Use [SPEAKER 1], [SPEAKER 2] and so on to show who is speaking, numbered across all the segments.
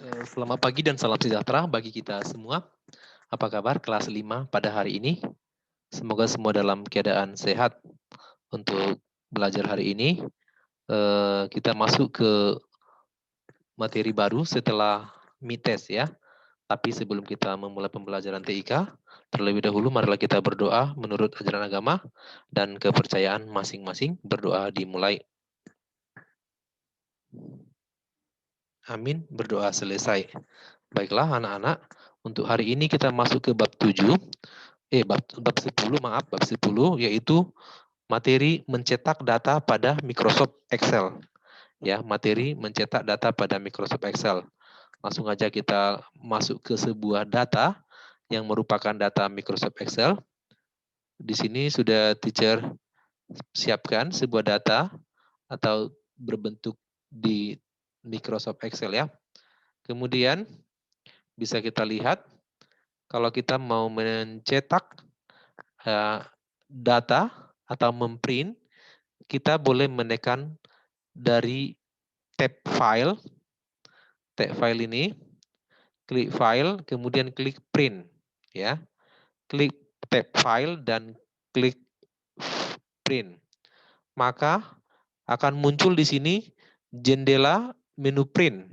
[SPEAKER 1] Selamat pagi dan salam sejahtera bagi kita semua. Apa kabar kelas 5 pada hari ini? Semoga semua dalam keadaan sehat. Untuk belajar hari ini, kita masuk ke materi baru setelah MITES ya. Tapi sebelum kita memulai pembelajaran TIK, terlebih dahulu marilah kita berdoa menurut ajaran agama dan kepercayaan masing-masing. Berdoa dimulai. Amin, berdoa selesai. Baiklah anak-anak, untuk hari ini kita masuk ke bab 7. Bab 10, maaf, bab 10 yaitu materi mencetak data pada Microsoft Excel. Ya, materi mencetak data pada Microsoft Excel. Langsung aja kita masuk ke sebuah data yang merupakan data Microsoft Excel. Di sini sudah teacher siapkan sebuah data atau berbentuk di Microsoft Excel ya. Kemudian bisa kita lihat kalau kita mau mencetak data atau memprint, kita boleh menekan dari tab file ini, klik file, kemudian klik print, ya, klik tab file dan klik print. Maka akan muncul di sini jendela menu print.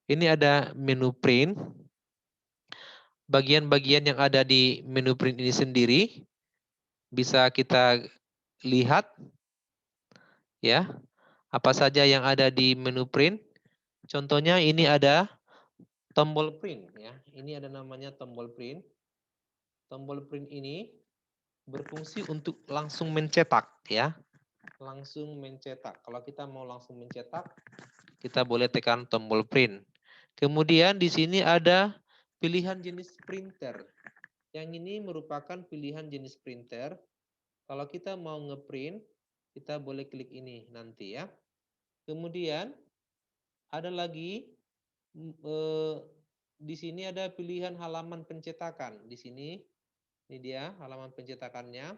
[SPEAKER 1] Ini ada menu print. Bagian-bagian yang ada di menu print ini sendiri bisa kita lihat ya, apa saja yang ada di menu print. Contohnya ini ada tombol print ya. Ini ada namanya tombol print. Tombol print ini berfungsi untuk langsung mencetak ya. Langsung mencetak. Kalau kita mau langsung mencetak, kita boleh tekan tombol print. Kemudian di sini ada pilihan jenis printer. Yang ini merupakan pilihan jenis printer. Kalau kita mau ngeprint, kita boleh klik ini nanti ya. Kemudian ada lagi di sini ada pilihan halaman pencetakan. Di sini ini dia halaman pencetakannya.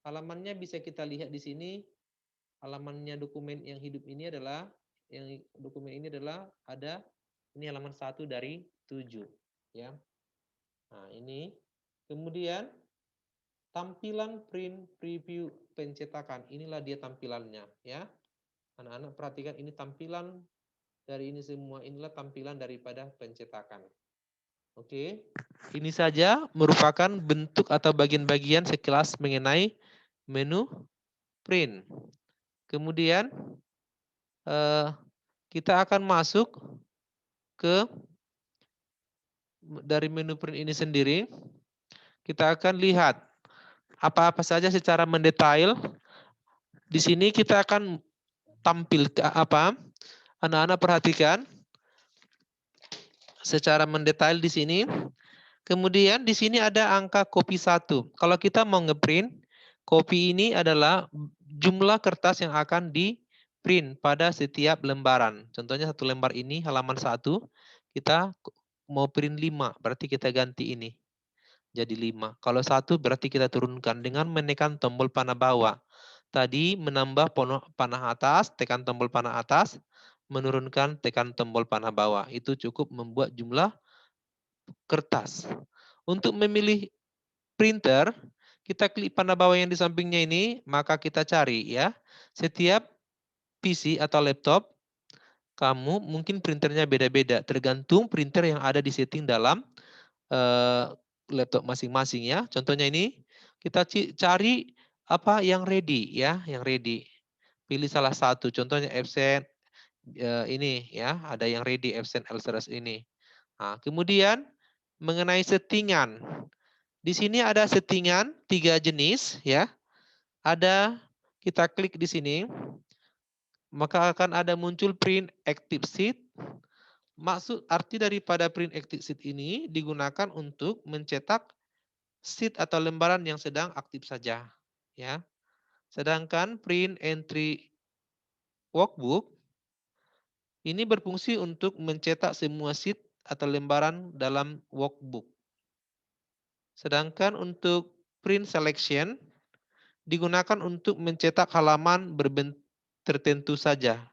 [SPEAKER 1] Halamannya bisa kita lihat di sini. Halamannya dokumen yang hidup ini adalah ada ini halaman 1 dari 7 ya. Nah, ini kemudian tampilan print preview pencetakan. Inilah dia tampilannya ya. Anak-anak perhatikan ini tampilan dari ini semua, inilah tampilan daripada pencetakan. Oke. Ini saja merupakan bentuk atau bagian-bagian sekilas mengenai menu print. Kemudian kita akan masuk ke dari menu print ini sendiri. Kita akan lihat apa-apa saja secara mendetail. Di sini kita akan tampil apa? Anak-anak perhatikan secara mendetail di sini. Kemudian di sini ada angka copy 1. Kalau kita mau ngeprint, copy ini adalah jumlah kertas yang akan di-print pada setiap lembaran. Contohnya satu lembar ini halaman 1, kita mau print 5, berarti kita ganti ini jadi 5. Kalau 1 berarti kita turunkan dengan menekan tombol panah bawah. Tadi menambah panah atas, tekan tombol panah atas, menurunkan tekan tombol panah bawah. Itu cukup membuat jumlah kertas. Untuk memilih printer, kita klik panah bawah yang di sampingnya ini, maka kita cari ya. Setiap PC atau laptop, kamu mungkin printernya beda-beda, tergantung printer yang ada di setting dalam laptop masing-masing ya. Contohnya ini, kita cari apa yang ready ya, yang ready. Pilih salah satu, contohnya Epson ini ya, ada yang ready Epson Elsevier ini. Nah, kemudian mengenai settingan. Di sini ada settingan 3 jenis ya. Ada kita klik di sini, maka akan ada muncul print active sheet. Maksud arti daripada print active sheet ini digunakan untuk mencetak sheet atau lembaran yang sedang aktif saja ya. Sedangkan print entry workbook ini berfungsi untuk mencetak semua sheet atau lembaran dalam workbook. Sedangkan untuk print selection digunakan untuk mencetak halaman berbentuk tertentu saja.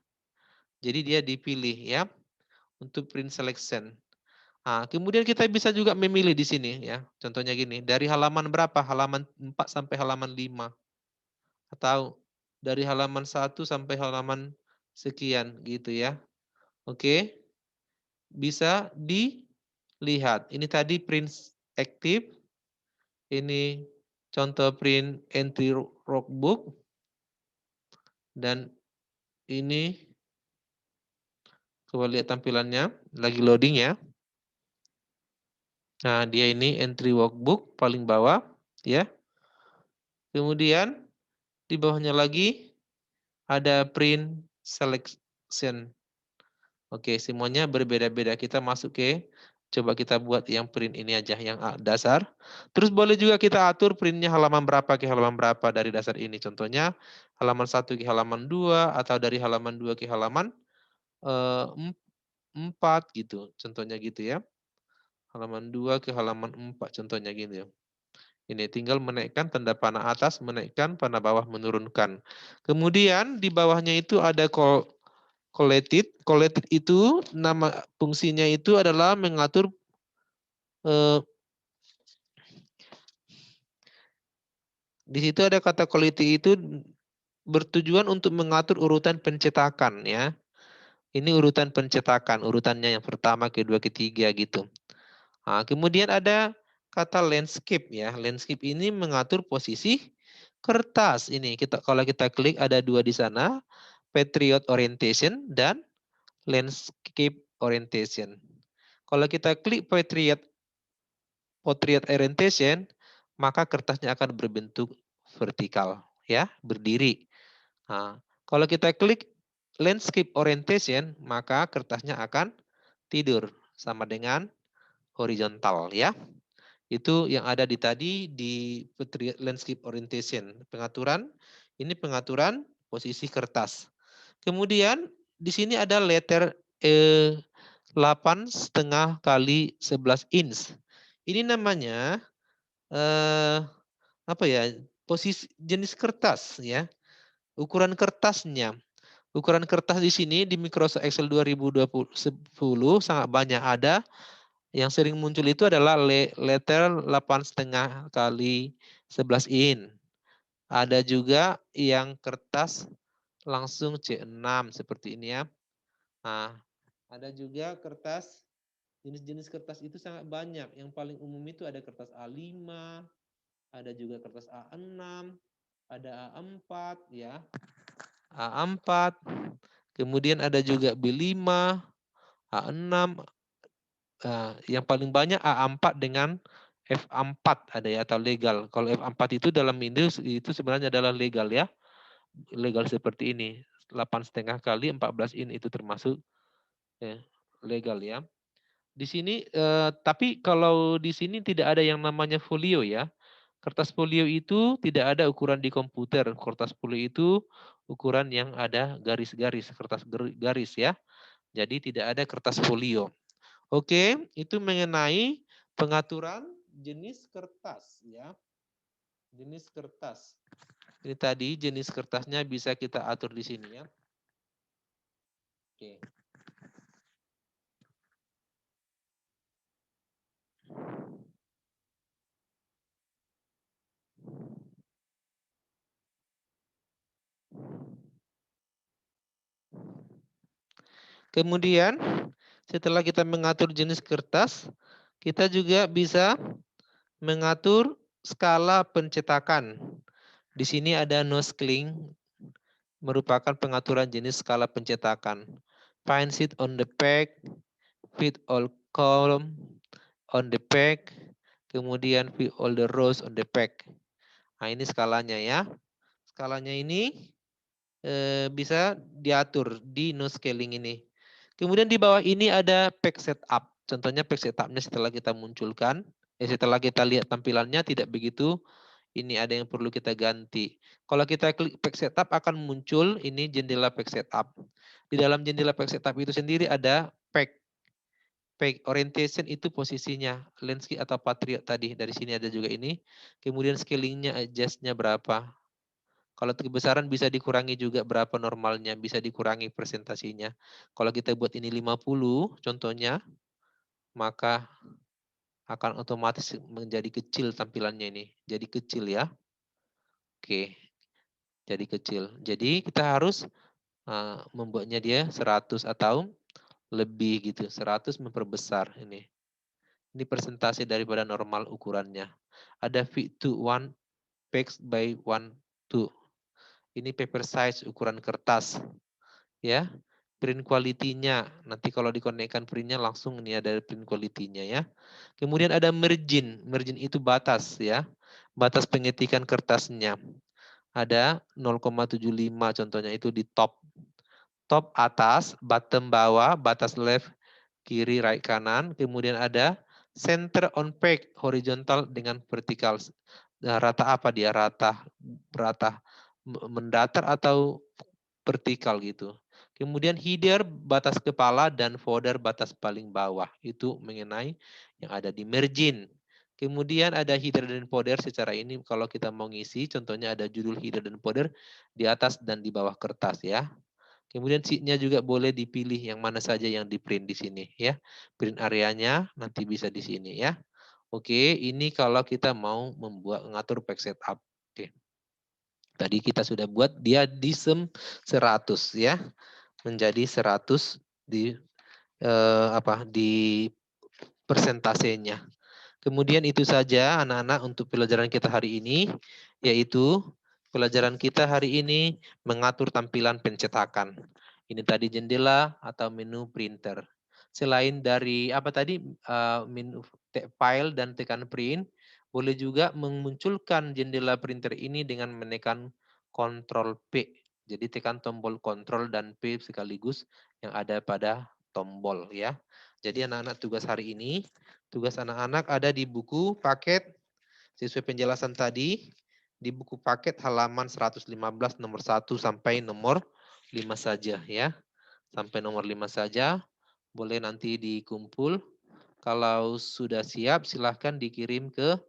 [SPEAKER 1] Jadi dia dipilih ya. untuk print selection. Nah, kemudian kita bisa juga memilih di sini ya. Contohnya gini, dari halaman berapa? Halaman 4 sampai halaman 5. Atau dari halaman 1 sampai halaman sekian gitu ya. Oke. Bisa dilihat. Ini tadi print active. Ini contoh print entry workbook. Dan ini coba lihat tampilannya. Lagi loading ya. Nah, dia ini entry workbook paling bawah ya. Kemudian di bawahnya lagi ada print selection. Oke, semuanya berbeda-beda. Kita masuk ke, coba kita buat yang print ini aja, yang dasar. Terus boleh juga kita atur printnya halaman berapa ke halaman berapa dari dasar ini. Contohnya halaman 1 ke halaman 2, atau dari halaman 2 ke halaman 4 gitu. Contohnya gitu ya. Halaman 2 ke halaman 4, contohnya gini ya. Ini tinggal menaikkan tanda panah atas, menaikkan panah bawah, menurunkan. Kemudian di bawahnya itu ada collected. Collected itu nama fungsinya itu adalah mengatur di situ ada kata quality itu bertujuan untuk mengatur urutan pencetakan ya. Ini urutan pencetakan, urutannya yang pertama, kedua, ketiga gitu. Nah, kemudian ada kata landscape ya. Landscape ini mengatur posisi kertas. Ini kita kalau kita klik ada 2 di sana, Patriot Orientation dan Landscape Orientation. Kalau kita klik Portrait Orientation, maka kertasnya akan berbentuk vertikal ya, berdiri. Nah, kalau kita klik Landscape Orientation, maka kertasnya akan tidur sama dengan horizontal ya. Itu yang ada di tadi di Landscape Orientation. Ini pengaturan posisi kertas. Kemudian di sini ada letter 8,5 kali 11 inch. Ini namanya apa ya? Posisi jenis kertas ya. Ukuran kertasnya. Ukuran kertas di sini di Microsoft Excel 2010 sangat banyak ada. Yang sering muncul itu adalah letter 8,5 kali 11 in. Ada juga yang kertas langsung C6 seperti ini ya. Nah, ada juga kertas, jenis-jenis kertas itu sangat banyak. Yang paling umum itu ada kertas A5, ada juga kertas A6, ada A4 ya. A4, kemudian ada juga B5, A6, yang paling banyak A4 dengan F4 ada ya, atau legal. Kalau F4 itu dalam Windows itu sebenarnya adalah legal ya. Legal seperti ini. 8,5 kali 14 in itu termasuk legal ya. Di sini tapi kalau di sini tidak ada yang namanya folio ya. Kertas folio itu tidak ada ukuran di komputer. Kertas folio itu ukuran yang ada garis-garis, kertas garis ya. Jadi tidak ada kertas folio. Oke, itu mengenai pengaturan jenis kertas ya. Jenis kertas. Ini tadi jenis kertasnya bisa kita atur di sini ya. Oke. Kemudian setelah kita mengatur jenis kertas, kita juga bisa mengatur skala pencetakan. Di sini ada noscling, merupakan pengaturan jenis skala pencetakan. Find sheet on the back, fit all column on the back, kemudian fit all the rows on the back. Nah, ini skalanya ya. Skalanya ini bisa diatur di no scaling ini. Kemudian di bawah ini ada pack setup. Contohnya pack setupnya setelah kita munculkan, setelah kita lihat tampilannya tidak begitu, ini ada yang perlu kita ganti. Kalau kita klik pack setup akan muncul ini jendela pack setup. Di dalam jendela pack setup itu sendiri ada pack. Pack orientation itu posisinya landscape atau patriot tadi. Dari sini ada juga ini. Kemudian scalingnya adjustnya berapa. Kalau kebesaran bisa dikurangi juga berapa normalnya, bisa dikurangi presentasinya. Kalau kita buat ini 50 contohnya, maka akan otomatis menjadi kecil tampilannya ini. Jadi kecil ya. Oke, jadi kecil. Jadi kita harus membuatnya dia 100 atau lebih gitu. 100 memperbesar ini. Ini presentasi daripada normal ukurannya. Ada fit to 1 page by 1 2. Ini paper size ukuran kertas. Ya, print quality-nya. Nanti kalau dikonekkan printnya langsung ini ada print quality-nya ya. Kemudian ada margin. Margin itu batas ya. Batas pengetikan kertasnya. Ada 0,75 contohnya itu di top. Top atas, bottom bawah, batas left, kiri, right, kanan. Kemudian ada center on page, horizontal dengan vertikal. Nah, rata apa dia? Rata mendatar atau vertikal gitu. Kemudian header batas kepala dan footer batas paling bawah. Itu mengenai yang ada di margin. Kemudian ada header dan footer secara ini kalau kita mau ngisi contohnya ada judul header dan footer di atas dan di bawah kertas ya. Kemudian sheet-nya juga boleh dipilih yang mana saja yang di-print di sini ya. Print areanya nanti bisa di sini ya. Oke, ini kalau kita mau membuat ngatur page setup. Oke. Tadi kita sudah buat dia di 100 ya. Menjadi 100 di di persentasenya. Kemudian itu saja anak-anak untuk pelajaran kita hari ini, yaitu pelajaran kita hari ini mengatur tampilan pencetakan. Ini tadi jendela atau menu printer. Selain dari apa tadi menu file dan tekan print, boleh juga memunculkan jendela printer ini dengan menekan Ctrl P. Jadi tekan tombol Ctrl dan P sekaligus yang ada pada tombol ya. Jadi anak-anak tugas hari ini, tugas anak-anak ada di buku paket sesuai penjelasan tadi, di buku paket halaman 115 nomor 1 sampai nomor 5 saja ya. Sampai nomor 5 saja, boleh nanti dikumpul. Kalau sudah siap silahkan dikirim ke